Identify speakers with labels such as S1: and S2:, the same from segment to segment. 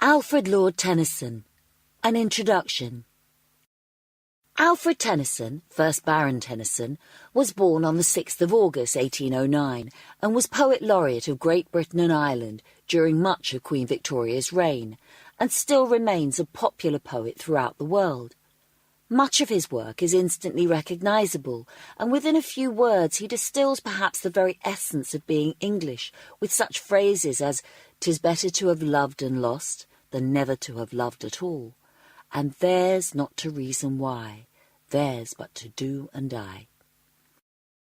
S1: Alfred Lord Tennyson. An Introduction. Alfred Tennyson, 1st Baron Tennyson, was born on the 6th of August 1809 and was Poet Laureate of Great Britain and Ireland during much of Queen Victoria's reign, and still remains a popular poet throughout the world. Much of his work is instantly recognisable, and within a few words he distills perhaps the very essence of being English, with such phrases as "'Tis better to have loved and lost than never to have loved at all," and "Theirs not to reason why, theirs but to do and die."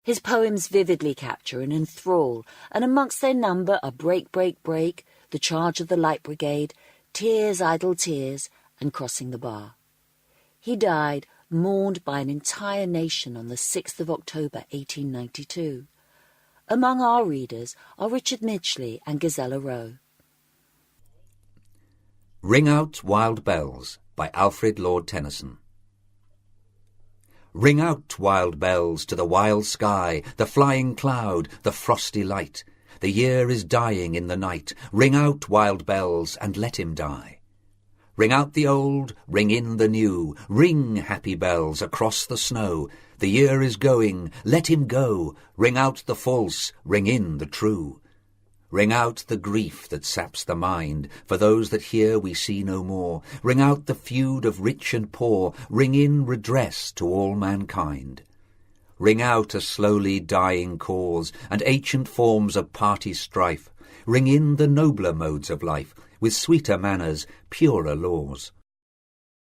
S1: His poems vividly capture and enthrall, and amongst their number are Break, Break, Break, The Charge of the Light Brigade, Tears, Idle Tears, and Crossing the Bar. He died, mourned by an entire nation on the 6th of October 1892. Among our readers are Richard Midgley and Gazella Rowe.
S2: Ring Out Wild Bells by Alfred Lord Tennyson. Ring out, wild bells, to the wild sky, the flying cloud, the frosty light. The year is dying in the night. Ring out, wild bells, and let him die. Ring out the old, ring in the new. Ring, happy bells, across the snow. The year is going, let him go. Ring out the false, ring in the true. Ring out the grief that saps the mind. For those that here we see no more. Ring out the feud of rich and poor. Ring in redress to all mankind. Ring out a slowly dying cause, and ancient forms of party strife. Ring in the nobler modes of life, with sweeter manners, purer laws.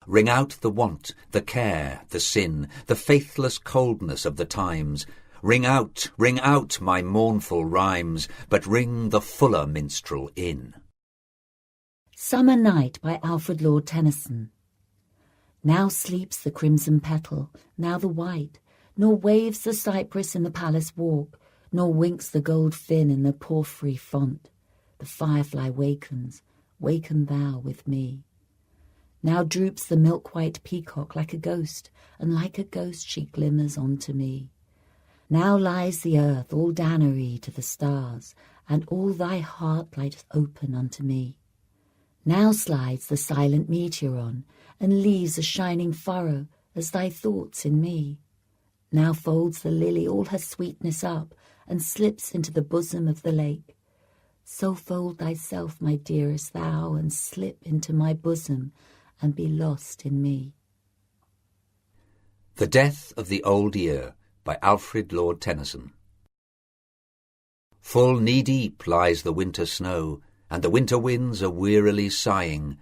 S2: Ring out the want, the care, the sin, the faithless coldness of the times. Ring out, my mournful rhymes, but ring the fuller minstrel in.
S1: Summer Night by Alfred Lord Tennyson. Now sleeps the crimson petal, now the white, nor waves the cypress in the palace walk, nor winks the gold fin in the porphyry font. The firefly wakens, waken thou with me. Now droops the milk-white peacock like a ghost, and like a ghost she glimmers onto me. Now lies the earth all dannery to the stars, and all thy heart lies open unto me. Now slides the silent meteor on, and leaves a shining furrow as thy thoughts in me. Now folds the lily all her sweetness up, and slips into the bosom of the lake. So fold thyself, my dearest thou, and slip into my bosom, and be lost in me.
S2: The Death of the Old Year by Alfred Lord Tennyson. Full knee-deep lies the winter snow, and the winter winds are wearily sighing.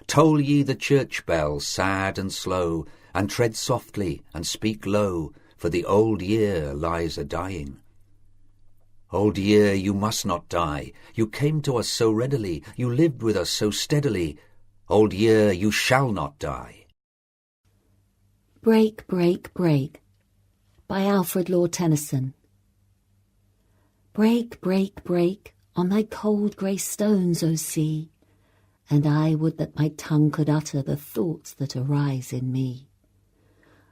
S2: Toll ye the church bell sad and slow, and tread softly and speak low, for the old year lies a-dying. Old year, you must not die. You came to us so readily, you lived with us so steadily. Old year, you shall not die.
S1: Break, Break, Break by Alfred Lord Tennyson. Break, break, break on thy cold grey stones, O sea, and I would that my tongue could utter the thoughts that arise in me.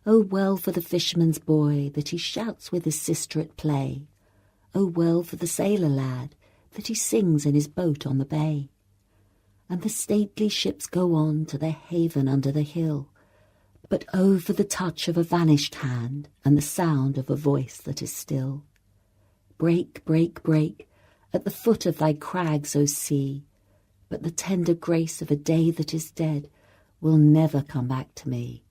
S1: O well for the fisherman's boy that he shouts with his sister at play. O well for the sailor lad that he sings in his boat on the bay. And the stately ships go on to their haven under the hill. But oh, for the touch of a vanished hand and the sound of a voice that is still. Break, break, break at the foot of thy crags, O sea, but the tender grace of a day that is dead will never come back to me.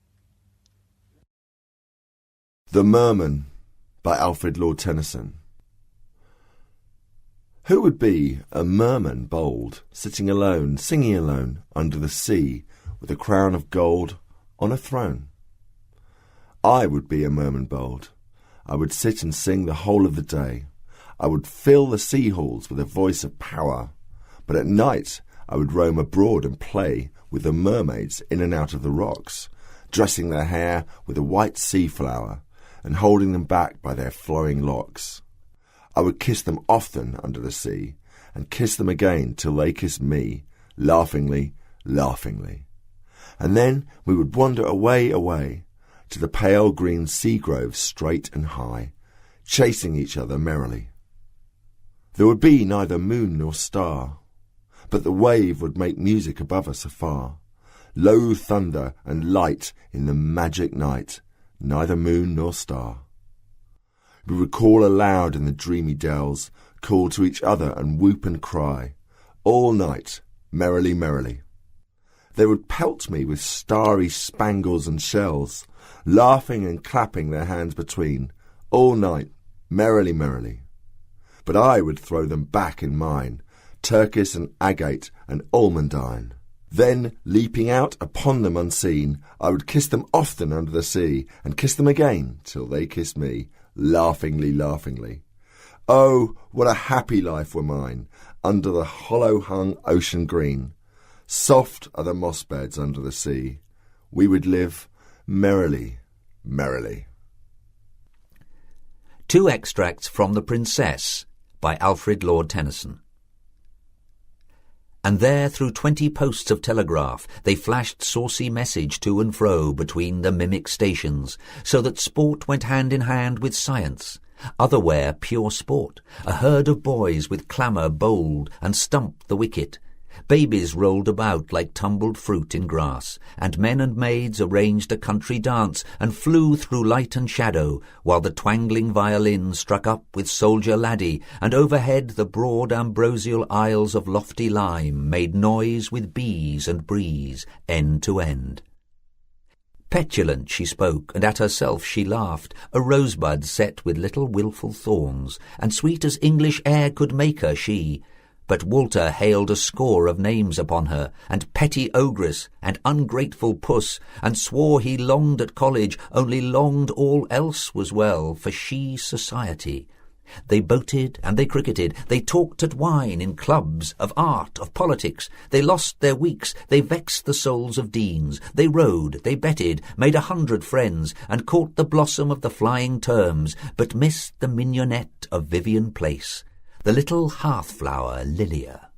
S3: The Mermaid by Alfred Lord Tennyson. Who would be a merman bold, sitting alone, singing alone, under the sea, with a crown of gold on a throne? I would be a merman bold. I would sit and sing the whole of the day. I would fill the sea halls with a voice of power. But at night I would roam abroad and play with the mermaids in and out of the rocks, dressing their hair with a white sea flower, and holding them back by their flowing locks. I would kiss them often under the sea, and kiss them again till they kissed me, laughingly, laughingly. And then we would wander away, away, to the pale green sea groves straight and high, chasing each other merrily. There would be neither moon nor star, but the wave would make music above us afar. Low thunder and light in the magic night, neither moon nor star. We would call aloud in the dreamy dells, call to each other and whoop and cry, all night, merrily, merrily. They would pelt me with starry spangles and shells, laughing and clapping their hands between, all night, merrily, merrily. But I would throw them back in mine, turkis and agate and almondine. Then, leaping out upon them unseen, I would kiss them often under the sea, and kiss them again till they kissed me, laughingly, laughingly. Oh, what a happy life were mine, under the hollow-hung ocean green. Soft are the moss beds under the sea. We would live merrily, merrily.
S2: 2 extracts from The Princess by Alfred Lord Tennyson. And there through 20 posts of telegraph they flashed saucy message to and fro between the mimic stations, so that sport went hand in hand with science. Otherwhere pure sport, a herd of boys with clamour bowled and stumped the wicket. Babies rolled about like tumbled fruit in grass, and men and maids arranged a country dance and flew through light and shadow, while the twangling violin struck up with Soldier Laddie, and overhead the broad ambrosial aisles of lofty lime made noise with bees and breeze, end to end. Petulant she spoke, and at herself she laughed, a rosebud set with little wilful thorns, and sweet as English air could make her she. But Walter hailed a score of names upon her, and petty ogress, and ungrateful puss, and swore he longed at college, only longed all else was well, for she society. They boated and they cricketed, they talked at wine in clubs, of art, of politics, they lost their weeks, they vexed the souls of deans, they rode, they betted, made 100 friends, and caught the blossom of the flying terms, but missed the mignonette of Vivian Place, the little hearth-flower Lilia.